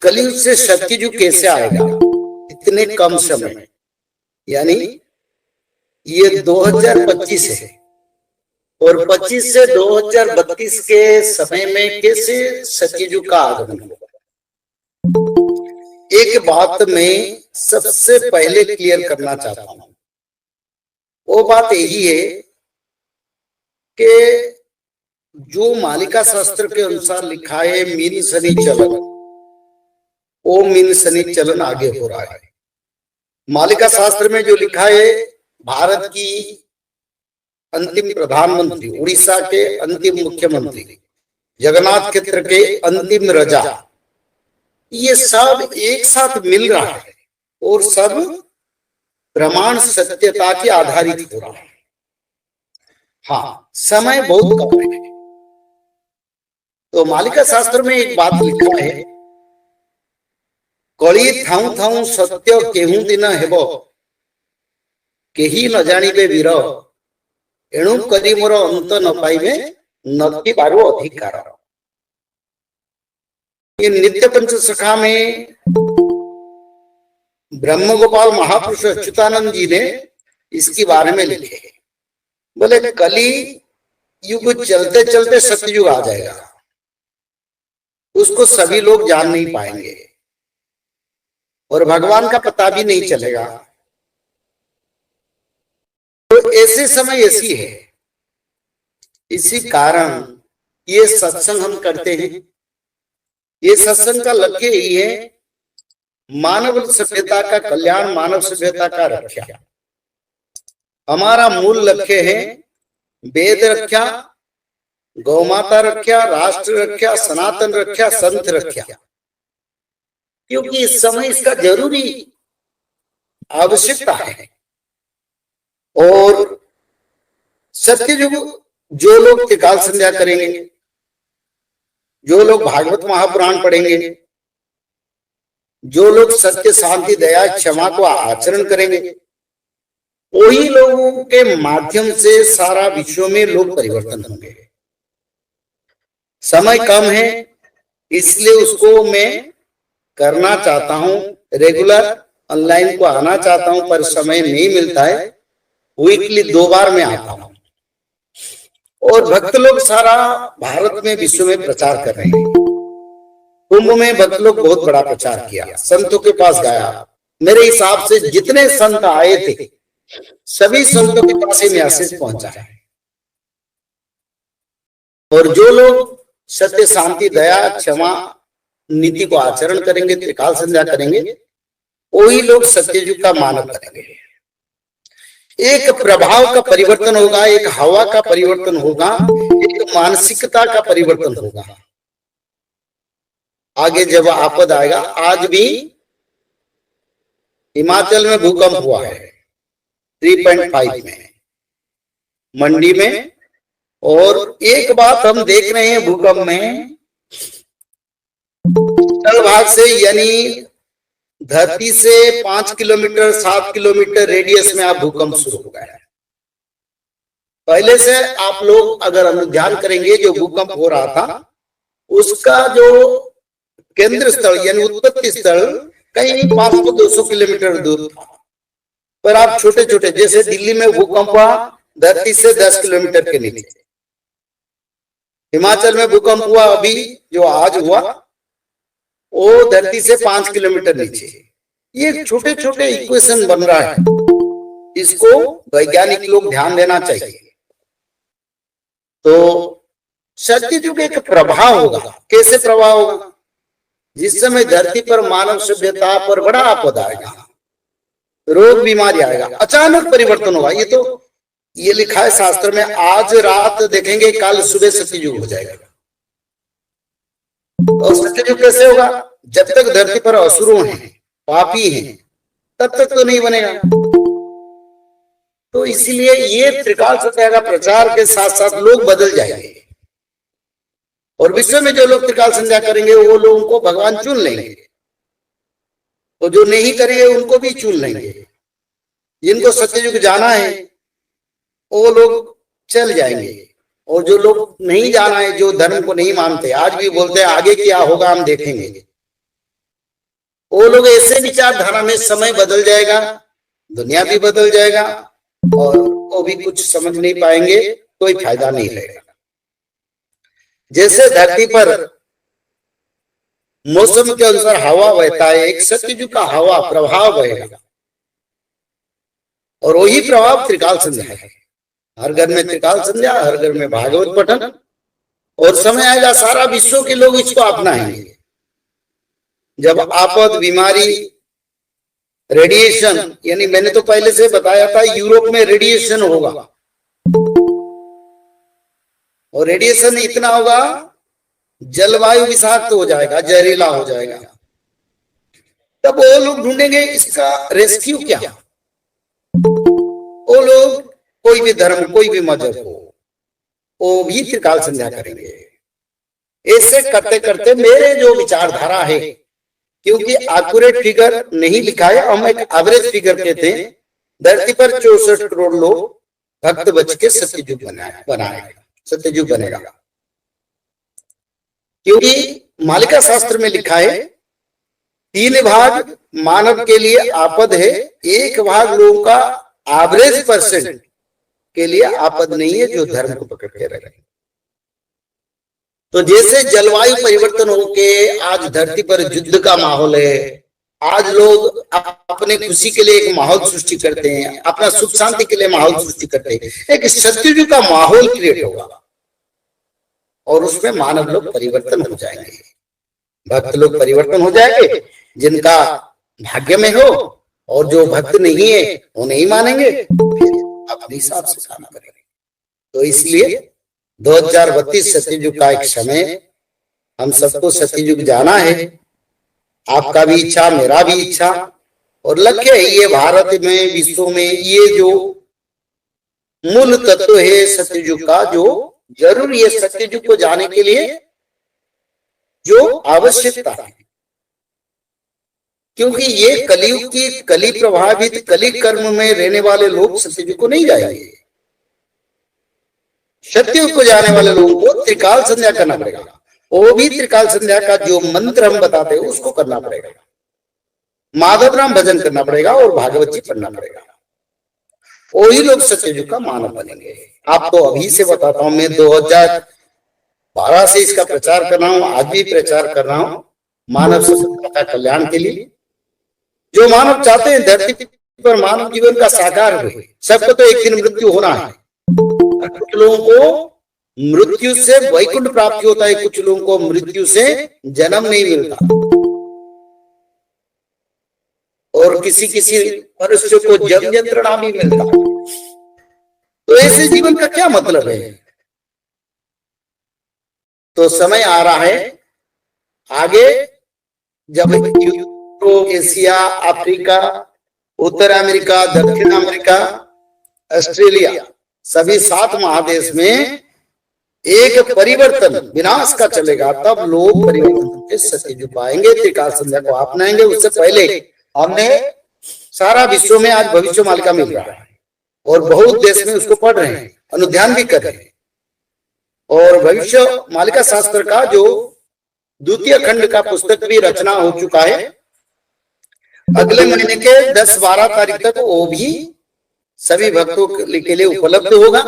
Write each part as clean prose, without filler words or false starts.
कलयुग से सत्ययुग कैसे आएगा इतने कम समय, यानी ये 2025 है और 25 से 2032 के समय में कैसे सत्ययुग का आगमन होगा। एक बात मैं सबसे पहले क्लियर करना चाहता हूं, वो बात यही है कि जो मालिका शास्त्र के अनुसार लिखा है मीन शनि चलन, वो मीन शनि चलन आगे हो रहा है। मालिका शास्त्र में जो लिखा है भारत की अंतिम प्रधानमंत्री, उड़ीसा के अंतिम मुख्यमंत्री, जगन्नाथ क्षेत्र के अंतिम राजा, ये सब एक साथ मिल रहा है और सब प्रमाण सत्यता के आधारित हो रहा है। हाँ, समय बहुत कम है। तो मालिका शास्त्र में एक बात लिखा है, कली थाऊ थाऊ सत्य केहू दिन हेबो केही न जानिबे वीर, एणु करी मोर अंत न पाइबे नति बारु अधिकार। ये नित्य पंच सखा में ब्रह्म गोपाल महापुरुष अच्युतानंद जी ने इसके बारे में लिखे। बोले कली युग चलते चलते सतयुग आ जाएगा, उसको सभी लोग जान नहीं पाएंगे और भगवान का पता भी नहीं चलेगा। तो ऐसे समय ऐसी है, इसी कारण ये सत्संग हम करते हैं। ये सत्संग का लक्ष्य यही है, मानव सभ्यता का कल्याण, मानव सभ्यता का रक्षा। हमारा मूल लक्ष्य है वेद रक्षा, गौमाता रक्षा, राष्ट्र रक्षा, सनातन रक्षा, संत रक्षा, क्योंकि इस समय इसका जरूरी आवश्यकता है। और सत्ययुग जो लोग त्रिकाल संध्या करेंगे, जो लोग भागवत महापुराण पढ़ेंगे, जो लोग सत्य शांति दया क्षमा को आचरण करेंगे, वही लोगों के माध्यम से सारा विश्व में लोग परिवर्तन होंगे। समय कम है, इसलिए उसको मैं करना चाहता हूं, रेगुलर ऑनलाइन को आना चाहता हूं, पर समय नहीं मिलता है। वीकली 2 बार मैं आता हूं और भक्त लोग सारा भारत में विश्व में प्रचार कर रहे हैं। कुंभ में भक्त लोग बहुत बड़ा प्रचार किया, संतों के पास गया। मेरे हिसाब से जितने संत आए थे सभी संतों के पास ये मैसेज पहुंचा है। और जो लोग सत्य शांति दया क्षमा नीति को आचरण करेंगे, त्रिकाल संध्या करेंगे, वही लोग सत्ययुग का मानव करेंगे। एक प्रभाव का परिवर्तन होगा, एक हवा का परिवर्तन होगा, एक मानसिकता का परिवर्तन होगा। आगे जब आपद आएगा, आज भी हिमाचल में भूकंप हुआ है 3.5 में, मंडी में। और एक बात हम देख रहे हैं भूकंप में, तल भाग से यानी धरती से 5 किलोमीटर 7 किलोमीटर रेडियस में आप भूकंप शुरू हो गया है। पहले से आप लोग अगर अनुध्यान करेंगे, जो भूकंप हो रहा था उसका जो केंद्र स्थल यानी उत्पत्ति स्थल कहीं 500-200 किलोमीटर दूर था। पर आप छोटे छोटे, जैसे दिल्ली में भूकंप हुआ धरती से 10 किलोमीटर के नीचे, हिमाचल में भूकंप हुआ अभी जो आज हुआ वो धरती से 5 किलोमीटर नीचे। ये छोटे छोटे इक्वेशन बन रहा है, इसको वैज्ञानिक लोग ध्यान देना चाहिए। तो सत्ययुग एक प्रभाव होगा। कैसे प्रभाव होगा? जिस समय धरती पर मानव सभ्यता पर बड़ा आपदा आएगा, रोग बीमारी आएगा, अचानक परिवर्तन होगा। ये लिखा है शास्त्र में, आज रात देखेंगे कल सुबह सत्ययुग हो जाएगा। और सत्ययुग कैसे होगा? जब तक धरती पर असुरों हैं, पापी हैं, तब तक तो नहीं बनेगा। तो इसीलिए ये त्रिकाल सत्य का प्रचार के साथ साथ लोग बदल जाएंगे और विश्व में जो लोग त्रिकाल संध्या करेंगे वो लोगों को भगवान चुन लेंगे, और जो नहीं करेंगे उनको भी चुन लेंगे। जिनको सत्ययुग जाना है वो लोग चल जाएंगे, और जो लोग नहीं जाना है, जो धर्म को नहीं मानते, आज भी बोलते हैं आगे क्या होगा हम देखेंगे, वो लोग ऐसे विचारधारा में समय बदल जाएगा, दुनिया भी बदल जाएगा और वो भी कुछ समझ नहीं पाएंगे, कोई फायदा नहीं रहेगा। जैसे धरती पर मौसम के अनुसार हवा बहता है, एक सत्ययुग का हवा प्रभाव बहेगा और वही प्रभाव त्रिकाल संध्या है। हर घर में त्रिकाल संध्या, हर घर में भागवत पठन, और समय आएगा सारा विश्व के लोग इसको अपनाएंगे। जब आपद, बीमारी, रेडिएशन, यानी मैंने तो पहले से बताया था यूरोप में रेडिएशन होगा और रेडिएशन इतना होगा जलवायु विषाक्त हो जाएगा, जहरीला हो जाएगा। तब वो लोग ढूंढेंगे इसका रेस्क्यू क्या। वो लोग कोई भी धर्म, कोई भी मजहब हो, वो भी त्रिकाल संध्या करेंगे। ऐसे करते करते मेरे जो विचारधारा है, क्योंकि एक्यूरेट फिगर नहीं लिखा है, हम एक एवरेज फिगर कहते हैं, धरती पर 64 करोड़ लोग भक्त बच के सत्ययुग बनाएगा, सत्ययुग बनेगा। क्योंकि मालिका शास्त्र में लिखा है 3 भाग मानव के लिए आपद है, 1 भाग लोगों का एवरेज परसेंट के लिए आपद नहीं है जो धर्म को पकड़ के रहे। तो जैसे जलवायु परिवर्तन होके आज धरती पर युद्ध का माहौल है, आज लोग अपने खुशी के लिए एक माहौल सृष्टि करते हैं, अपना सुख शांति के लिए माहौल सृष्टि करते हैं, एक सत्ययुग का माहौल क्रिएट होगा और उसमें मानव लोग परिवर्तन हो जाएंगे, भक्त लोग परिवर्तन हो जाएंगे, जिनका भाग्य में हो, और जो भक्त नहीं है वो नहीं मानेंगे, अपने हिसाब से काम करेंगे। तो इसलिए 2032 सत्ययुग का एक समय, हम सबको सत्ययुग जाना है। आपका भी इच्छा, मेरा भी इच्छा, और लक्ष्य है ये भारत में, विश्व में ये जो मूल तत्व है सत्ययुग का, जो जरूरी है सत्ययुग को जाने के लिए जो आवश्यकता है। क्योंकि ये कलयुग की कली प्रभावित कली कर्म में रहने वाले लोग सत्ययुग को नहीं जाएंगे। सत्ययुग को जाने वाले लोगों को त्रिकाल संध्या करना पड़ेगा। वो भी त्रिकाल संध्या का जो मंत्र हम बताते हैं उसको करना पड़ेगा, माधव नाम भजन करना पड़ेगा और भागवत जी पढ़ना पड़ेगा। वही लोग सत्ययुग का मानव बनेंगे। आपको अभी से बताता हूं, मैं 2012 से इसका प्रचार कर रहा हूं, आज भी प्रचार कर रहा हूं, मानव का कल्याण के लिए। जो मानव चाहते हैं धरती पर मानव जीवन का साकार हुए, सबको तो एक दिन मृत्यु होना है। कुछ लोगों को मृत्यु से वैकुंठ प्राप्ति होता है, कुछ लोगों को मृत्यु से जन्म नहीं मिलता, और किसी किसी मनुष्य को जम यंत्रणा भी मिलता। तो ऐसे जीवन का क्या मतलब है। तो समय आ रहा है आगे, जब यूरोप, एशिया, अफ्रीका, उत्तर अमेरिका, दक्षिण अमेरिका, ऑस्ट्रेलिया, सभी 7 महादेश में एक परिवर्तन विनाश का चलेगा, तब लोग परिवर्तन के सत्ययुग पाएंगे, त्रिकाल संध्या को अपनाएंगे। उससे पहले हमने सारा विश्व में आज भविष्य मालिका मिल रहा है और बहुत देश में उसको पढ़ रहे हैं, अनुध्यान भी कर रहे हैं। और भविष्य मालिका शास्त्र का जो 2य खंड का पुस्तक भी रचना हो चुका है, अगले महीने के 10-12 तारीख तक वो भी सभी भक्तों के लिए उपलब्ध होगा।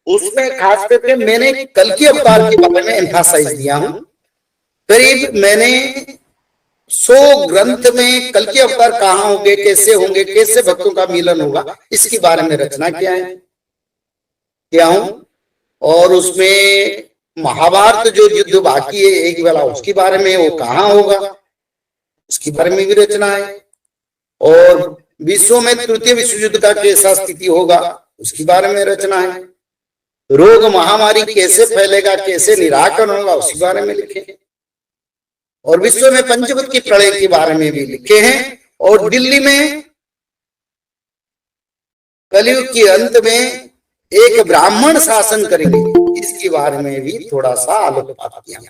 उसमें खास करके मैंने कल्कि अवतार के बारे में एम्फासाइज दिया हूं। करीब मैंने 100 ग्रंथ में कल्कि अवतार कहाँ होंगे, कैसे भक्तों का मिलन होगा, इसके बारे में रचना किया हूं। और उसमें महाभारत जो युद्ध बाकी है एक वाला, उसके बारे में, वो कहाँ होगा उसके बारे में भी रचना है। और विश्व में 3य विश्व युद्ध का कैसा स्थिति होगा उसके बारे में रचना है। रोग महामारी कैसे फैलेगा, कैसे निराकरण होगा उसके बारे में लिखे हैं। और विश्व में पंचभूत की प्रलय के बारे में भी लिखे हैं। और दिल्ली में कलयुग के अंत में एक ब्राह्मण शासन करेंगे, इसके बारे में भी थोड़ा सा आलोकपात किया।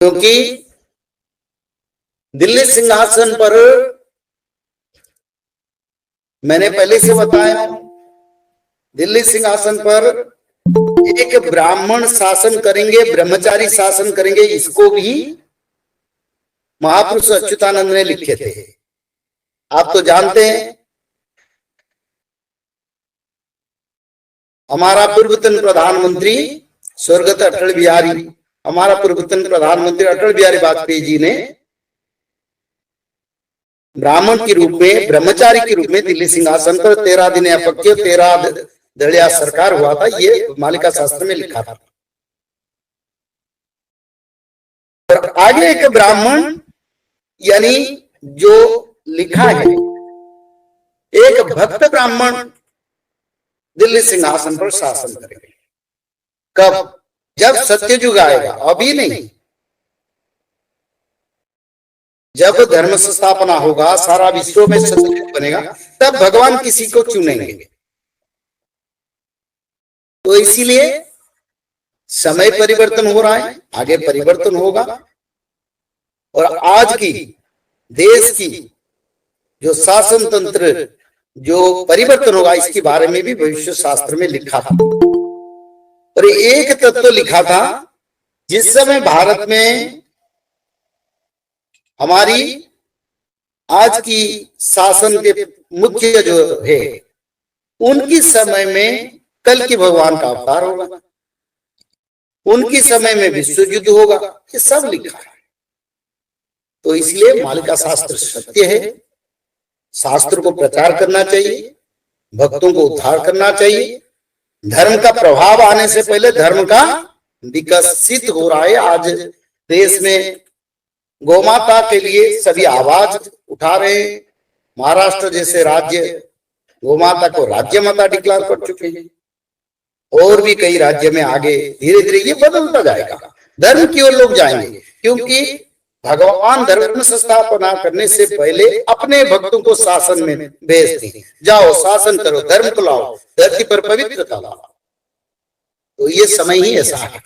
क्योंकि दिल्ली सिंहासन पर मैंने पहले से बताया, दिल्ली सिंहासन पर एक ब्राह्मण शासन करेंगे, ब्रह्मचारी शासन करेंगे, इसको भी महापुरुष अच्युतानंद ने लिखे थे। आप तो जानते हैं हमारा पूर्वतन प्रधानमंत्री स्वर्गत अटल बिहारी वाजपेयी जी ने ब्राह्मण के रूप में, ब्रह्मचारी के रूप में दिल्ली सिंहासन पर 13 दिन अपक्य 13 दलिया सरकार हुआ था, ये मालिका शास्त्र में लिखा था। और आगे एक ब्राह्मण यानी जो लिखा है, एक भक्त ब्राह्मण दिल्ली सिंहासन पर शासन करेंगे। कब? जब सत्ययुग आएगा, अभी नहीं। जब धर्म स्थापना होगा, सारा विश्व में सत्ययुग बनेगा, तब भगवान किसी को चुनेंगे। तो इसीलिए समय परिवर्तन हो रहा है, आगे परिवर्तन होगा। और आज की देश की जो शासन तंत्र जो परिवर्तन होगा, इसके बारे में भी भविष्य शास्त्र में लिखा था। और एक तत्व लिखा था, जिस समय भारत में हमारी आज की शासन के मुख्य जो है, उनकी समय में कल की भगवान का अवतार होगा, उनकी समय में विश्व युद्ध होगा, ये सब लिखा है। तो इसलिए मालिका शास्त्र सत्य है। शास्त्र को प्रचार करना चाहिए, भक्तों को उद्धार करना चाहिए। धर्म का प्रभाव आने से पहले धर्म का विकसित हो रहा है। आज देश में गौमाता के लिए सभी आवाज उठा रहे हैं। महाराष्ट्र जैसे राज्य गौमाता को राज्य माता डिक्लेयर कर चुके हैं, और भी कई राज्य में आगे धीरे धीरे ये बदलता जाएगा, धर्म की ओर लोग जाएंगे। क्योंकि भगवान धर्म स्थापना करने से पहले अपने भक्तों को शासन में भेजते हैं, जाओ शासन करो, धर्म को लाओ, धरती पर पवित्रता लाओ। तो ये समय ही ऐसा है,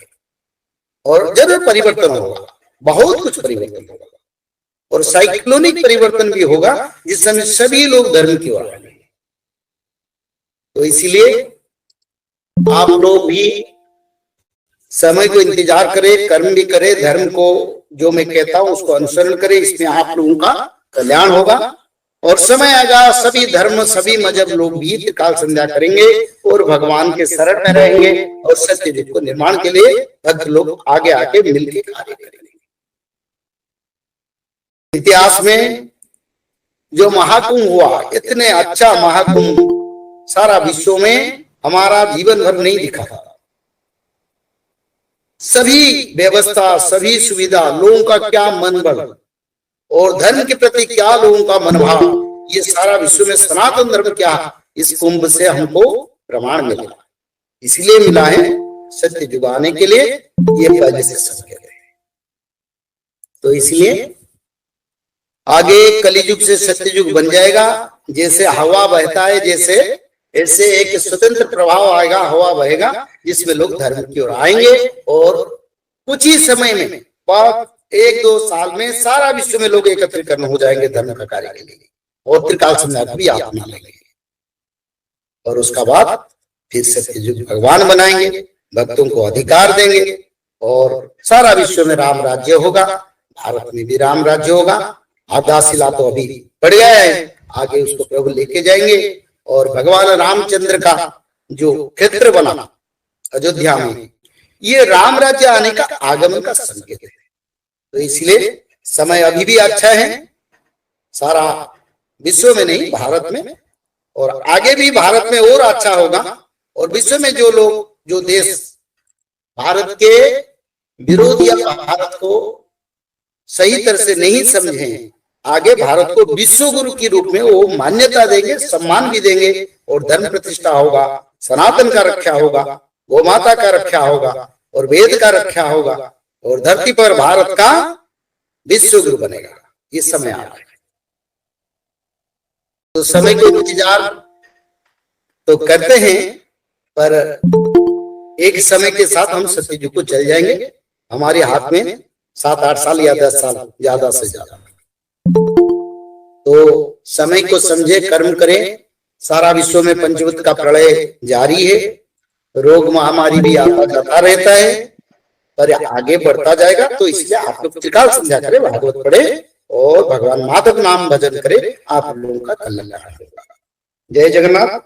और जरूर परिवर्तन होगा, बहुत कुछ परिवर्तन होगा, और साइक्लोनिक परिवर्तन भी होगा, जिस समय सभी लोग धर्म की ओर आएंगे। तो इसीलिए आप लोग भी समय को इंतजार करें, कर्म भी करें, धर्म को जो मैं कहता हूं उसको अनुसरण करें, इसमें आप लोगों का कल्याण होगा। और समय आएगा सभी धर्म सभी मजहब लोग भी त्रिकाल संध्या करेंगे और भगवान के शरण में रहेंगे, और सत्य युग को निर्माण के लिए भक्त लोग आगे आके मिलकर कार्य करेंगे। इतिहास में जो महाकुंभ हुआ, इतने अच्छा महाकुंभ सारा विश्व में हमारा जीवन भर नहीं दिखा था। सभी व्यवस्था, सभी सुविधा, लोगों का क्या मनोबल और धर्म के प्रति क्या लोगों का मनोभाव, ये सारा विश्व में सनातन धर्म क्या, इस कुंभ से हमको प्रमाण मिला। इसलिए मिला है सत्य युग आने के लिए, ये पहले से सब कह रहे हैं। तो इसलिए आगे कलियुग से सत्ययुग बन जाएगा। जैसे हवा बहता है, जैसे ऐसे एक स्वतंत्र प्रभाव आएगा, हवा बहेगा, जिसमें लोग धर्म की ओर आएंगे, और कुछ ही समय में 1-2 साल में सारा विश्व में लोग एकत्रीकरण हो जाएंगे धर्म का कार्य के लिए, और त्रिकाल संध्या भी अपना लेंगे। और उसका बाद फिर सत्ययुग भगवान बनाएंगे, भक्तों को अधिकार देंगे, और सारा विश्व में राम राज्य होगा, भारत में भी राम राज्य होगा। आधाशिला तो अभी पड़ गया है, आगे उसको प्रभु लेके जाएंगे। और भगवान रामचंद्र का जो क्षेत्र बना अयोध्या में, ये राम राज्य आने का आगमन का संकेत है। तो इसलिए समय अभी भी अच्छा है, सारा विश्व में नहीं, भारत में, और आगे भी भारत में और अच्छा होगा। और विश्व में जो लोग, जो देश भारत के विरोध या भारत को सही तरह से नहीं समझे, आगे भारत को विश्व गुरु के रूप में वो मान्यता देंगे, सम्मान भी देंगे, और धर्म प्रतिष्ठा होगा, सनातन का रक्षा होगा, गोमाता का रक्षा होगा, और वेद का रक्षा होगा, और धरती पर भारत का विश्व गुरु बनेगा। ये समय आ रहा है। तो समय को इंतजार तो करते हैं, पर एक समय के साथ हम सत्ययुग को चल जाएंगे। हमारे हाथ में 7-8 साल या 10 साल ज्यादा से ज्यादा। तो समय को समझे, कर्म करें। सारा विश्व में पंचभूत का प्रलय जारी है, रोग महामारी भी आता जाता रहता है, पर आगे बढ़ता जाएगा। तो इसलिए आप लोग त्रिकाल संध्या करें, भागवत पढ़े और भगवान माधव नाम भजन करें, आप लोगों का कल्याण होगा। जय जगन्नाथ।